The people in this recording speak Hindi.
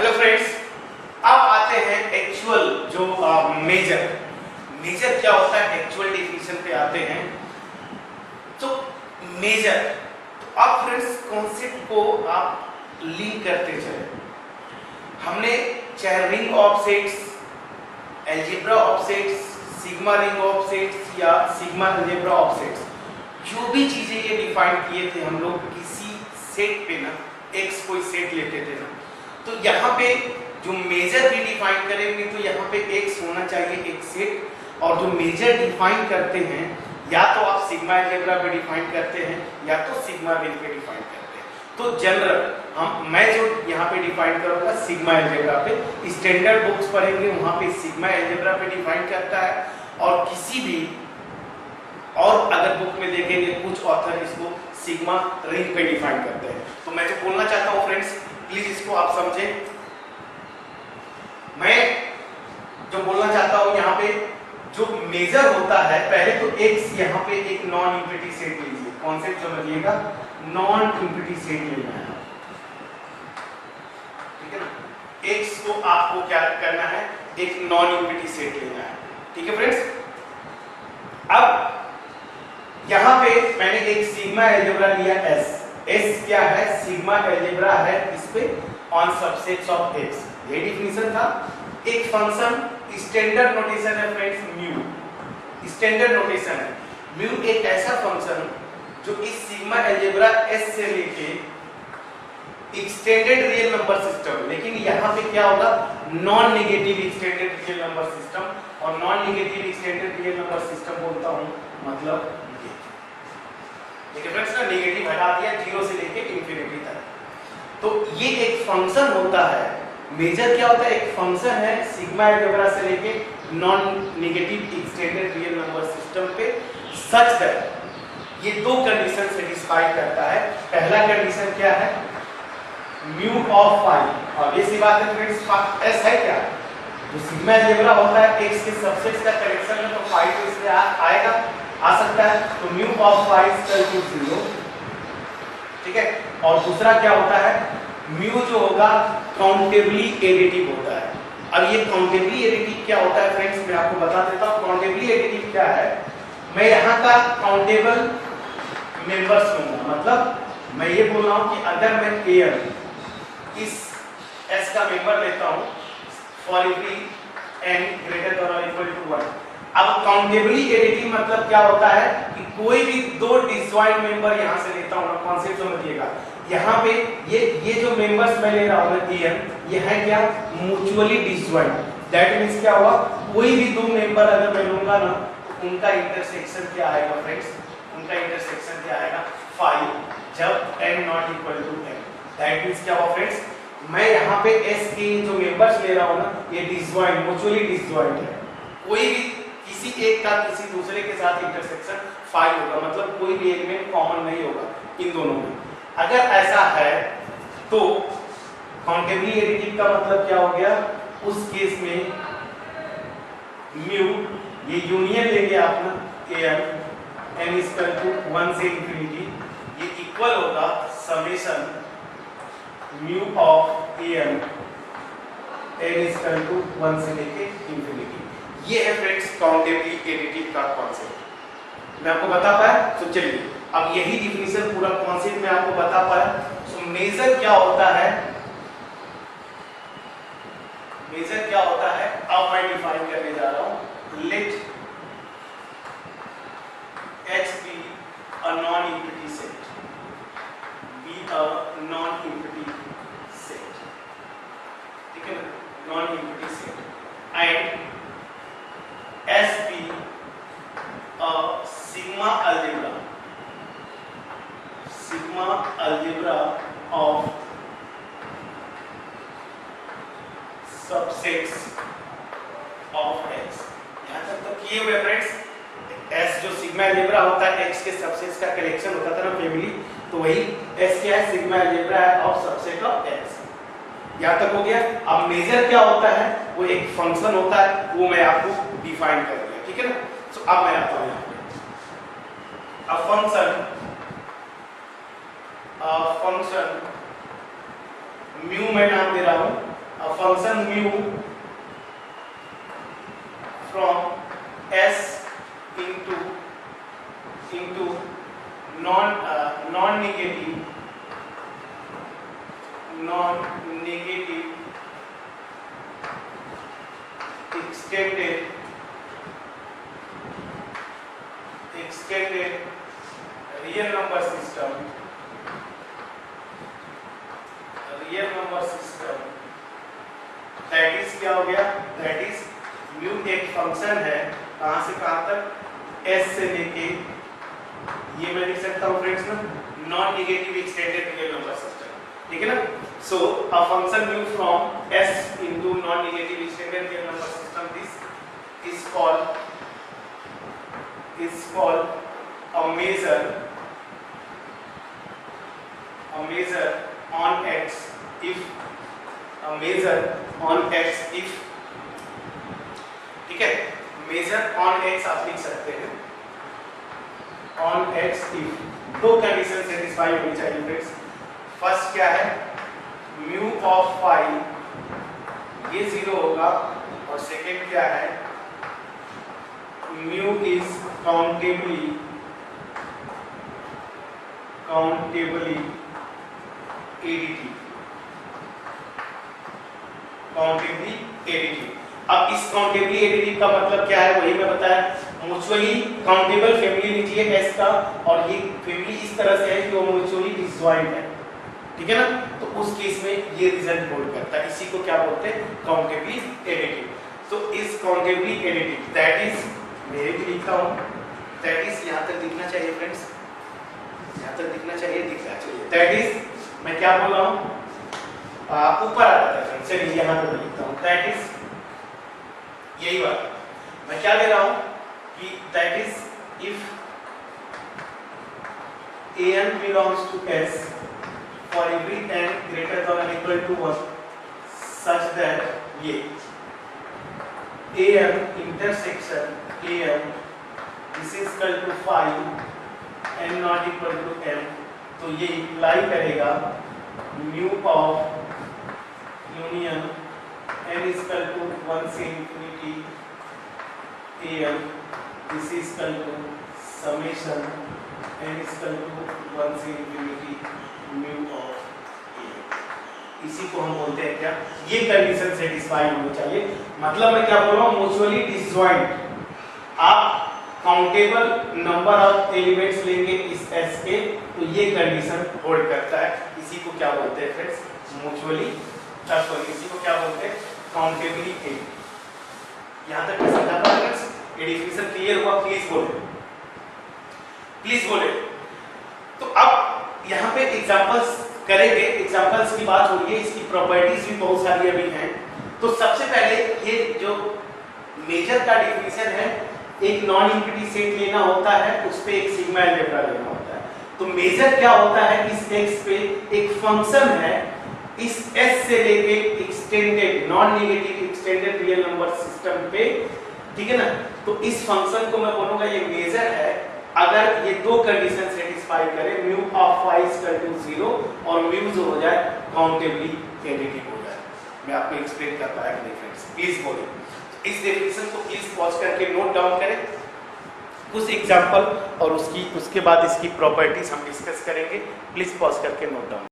हेलो फ्रेंड्स, अब आते हैं एक्चुअल जो मेजर क्या होता है, एक्चुअल डेफिनेशन पे आते हैं। तो मेजर, तो अब फ्रेंड्स कॉन्सेप्ट को आप लिंक करते चले। हमने चाहे ring of sets, algebra of sets, sigma ring of sets या सिग्मा अलजेब्रा ऑफ सेट्स, जो भी चीजें ये डिफाइन किए थे हम लोग किसी सेट पे ना, एक्स कोई सेट लेते थे ना, तो यहाँ पे जो मेजर भी डिफाइन करेंगे तो यहाँ पे एक्स होना चाहिए एक सेट, और जो मेजर डिफाइन करते हैं या तो आप सिग्मा अलजेब्रा पे डिफाइन करते हैं या तो सिग्मा रिंग पे डिफाइन करते हैं। तो जनरल मैं जो यहाँ पे डिफाइन करूँगा सिग्मा अलजेब्रा पे, स्टैंडर्ड बुक्स पढ़ेंगे वहाँ पे सिग्मा अलजेब्रा पे डिफाइन करता है, और किसी भी और अगर बुक में देखेंगे कुछ ऑथर इसको सिग्मा रिंग पे डिफाइन करते हैं। तो मैं जो बोलना चाहता हूँ फ्रेंड्स, प्लीज इसको आप समझें। मैं जो बोलना चाहता हूँ यहाँ पे जो मेजर होता है, पहले तो एक्स यहाँ पे एक नॉन इंफिनिटी सेट लीजिए, कॉन्सेप्ट समझिएगा, नॉन इंफिनिटी सेट लेना है, ठीक है ना। एक्स को आपको क्या करना है, एक नॉन इंफिनिटी सेट लेना है, ठीक है फ्रेंड्स। अब यहाँ पे मैंने एक सिग्मा अलजेब्रा लिया एस, एस क्या है, सिग्मा अलजेब्रा है इस पे ऑन सबसेट्स ऑफ एक्स, ये डिफिनीशन था। एक फंक्शन स्टैंडर्ड नोटेशन है फ्रेंड्स, म्यू स्टैंडर्ड नोटेशन है। म्यू एक ऐसा फंक्शन जो इस सिग्मा अलजेब्रा एस से लेके एक्सटेंडेड रियल नंबर सिस्टम, लेकिन यहाँ पे क्या होगा, non negative extended real number system, और non negative extended real number system बोलता हूँ मतलब फ्रेंड्स ना, नेगेटिव हटा दिया, जीरो से लेके इंफिनिटी तक। तो ये एक फंक्शन होता है, मेजर क्या होता है, एक फंक्शन है सिग्मा अलजेब्रा से लेके non negative extended real number system पे, सच दैट ये दो कंडीशन सेटिस्फाई करता है। पहला कंडीशन क्या है, म्यू ऑफ फाई, और ये सी बात है फ्रेंड्स, एस है क्या, जो सिग्मा अलजेब्रा होता है एक्स के सबसेट्स का कलेक्शन है, तो फाई तो इसमें आएगा, आ सकता है, तो mu of phi equal to 0, ठीक है। और दूसरा क्या होता है, म्यू जो होगा काउंटेबली एडिटिव होता है। अब ये काउंटेबली एडिटिव क्या होता है फ्रेंड्स, मैं आपको बता देता हूँ। काउंटेबली एडिटिव क्या है, मैं यहाँ का काउंटेबल मेंबर्स लूंगा, मतलब मैं ये बोल रहा हूँ कि अगर मैं an इस s का मेंबर लेता हूँ for every n greater than और इक्वल टू 1। अब काउंटेबली एडिटिव मतलब क्या होता है कि कोई भी दो डिसजॉइंट मेंबर यहाँ से लेता हूँ, कॉन्सेप्ट समझिएगा। यहाँ पे ये जो मेंबर्स मैं ले रहा हूँ ना, ये है क्या, म्यूचुअली डिसजॉइंट। दैट मींस क्या हुआ, कोई भी दो मेंबर अगर मैं लूंगा ना, तो उनका इंटरसेक्शन क्या आएगा फ्रेंड्स, उनका इंटरसेक्शन क्या आएगा, 5, जब n not equal to n। That means क्या हुआ फ्रेंड्स, मैं यहाँ पे s के जो मेंबर्स ले रहा हूँ ना, ये डिसजॉइंट, म्यूचुअली डिसजॉइंट है। कोई भी किसी एक का किसी दूसरे के साथ इंटरसेक्शन 5 होगा, मतलब कोई भी एलिमेंट कॉमन नहीं होगा इन दोनों में। अगर ऐसा है तो काउंटेबली एडिटिव का मतलब क्या हो गया, उस केस में म्यू, ये यूनियन लेंगे आप ना, n इक्वल टू 1 से इंफिनिटी, ये इक्वल होगा summation mu of n equal to 1 से लेके इंफिनिटी। ये है फ्रेंड्स काउंटेबली एडिटिव का कॉन्सेप्ट, मैं आपको बता पाया। तो चलिए अब यही डिफिनीशन पूरा कॉन्सेप्ट मैं आपको बता पाया। तो मेजर क्या होता है, मेजर क्या होता है, अब मैं डिफाइन करने जा रहा हूं। Let H be a non-empty set, be a non-empty set, ठीक है ना, non-empty set, and S be a sigma algebra of subsets of X। यहाँ तक तो किए हुए फ्रेंड्स, S जो सिग्मा अलजेब्रा होता है X के सबसेट्स का कलेक्शन होता था ना, फैमिली, तो वही S क्या है, सिग्मा अलजेब्रा है ऑफ सबसेट ऑफ X। यहाँ तक हो गया। अब मेजर क्या होता है, वो एक फंक्शन होता है, वो मैं आपको डिफाइन कर दिया, ठीक है ना। तो अब मैं आता हूँ यहाँ पे, अब फंक्शन म्यू मैं नाम दे रहा हूँ, function mu from S into non-negative extended real number system that is क्या हो गया, that is म्यू एक फंक्शन है कहां से कहां तक, S से लेके, ये मैं लिख सकता हूं फ्रेंड्स ना, non negative extended real number system, ठीक है ना। So a function mu from S into non negative extended real number system, this is called a measure on X if ठीक है, मेजर ऑन एक्स आप लिख सकते हैं, ऑन एक्स इफ दो कंडीशन सेटिस्फाई होनी चाहिए फ्रेंड्स। फर्स्ट क्या है, म्यू ऑफ फाई ये 0 होगा, और सेकेंड क्या है, म्यू इज काउंटेबली एडिटिव। अब इस काउंटेबली एडिटिव का मतलब क्या है, वही मैं बताया, म्यूचुअली काउंटेबल फैमिली लीजिए एस का, और ये फैमिली इस तरह से है कि वो म्यूचुअली डिसजॉइंट है, ठीक है ना। तो उस केस में ये रिजल्ट होल्ड करता है, इसी को क्या बोलते हैं, काउंटेबली एडिटिव। तो इस काउंटेबली एडिटिव दैट इज, मैं भी लिखता हूं, दैट इज यहां तक दिखना चाहिए फ्रेंड्स, यहां तक दिखना चाहिए, दिखना चाहिए, दैट इज, मैं क्या बोल रहा हूं, ऊपर आ जाता है फ्रेंड्स, चलिए यहां पर लिखता हूं, दैट इज, यही बात मैं क्या दे रहा हूं कि that is if an belongs to S for every n greater than or equal to 1 such that ये am intersection am this is equal to 5 n not equal to m, तो ये इम्प्लाई करेगा mu of union n is equal to 1 से infinity am, this is equal to summation n is equal to 1 से infinity म्यू ऑफ am। इसी को हम बोलते हैं क्या, ये कंडीशन सेटिस्फाई होनी चाहिए। मतलब मैं क्या बोल रहा हूँ, म्यूचुअली डिसजॉइंट, आप काउंटेबल नंबर ऑफ एलिमेंट्स लेंगे इस S के, तो ये कंडीशन होल्ड करता है। इसी को क्या बोलते हैं फ्रेंड्स, म्यूचुअली, सॉरी इसी को क्या बोलते हैं, काउंटेबली एडिटिव। यहां तक समझा पाए फ्रेंड्स, ये डेफिनेशन क्लियर हुआ, प्लीज बोले। तो अब यहाँ पे एग्जांपल्स करेंगे, एग्जांपल्स की बात हो रही है, इसकी प्रॉपर्टीज भी बहुत सारी अभी हैं। तो सबसे पहले ये जो मेजर का डेफिनेशन है, एक नॉन इंफिनिटी सेट लेना होता है, उस पे एक सिग्मा अलजेब्रा लेना होता है। तो मेजर क्या होता है, इस एक्स पे एक फंक्शन है, इस S से लेके extended non negative extended real number system पे, ठीक है ना। तो इस फंक्शन को मैं बोलूंगा ये मेजर है अगर ये दो कंडीशन सेटिस्फाई करे, mu of y equal to 0 और म्यू जो हो जाए काउंटेबली एडिटिव हो जाए। मैं आपको एक्सप्लेन कर पाया कि नहीं फ्रेंड्स, प्लीज बोलिए। इस डेफिनेशन को प्लीज पॉज करके नोट डाउन करें, कुछ एग्जांपल और उसके बाद इसकी प्रॉपर्टीज हम डिस्कस करेंगे। प्लीज पॉज करके नोट डाउन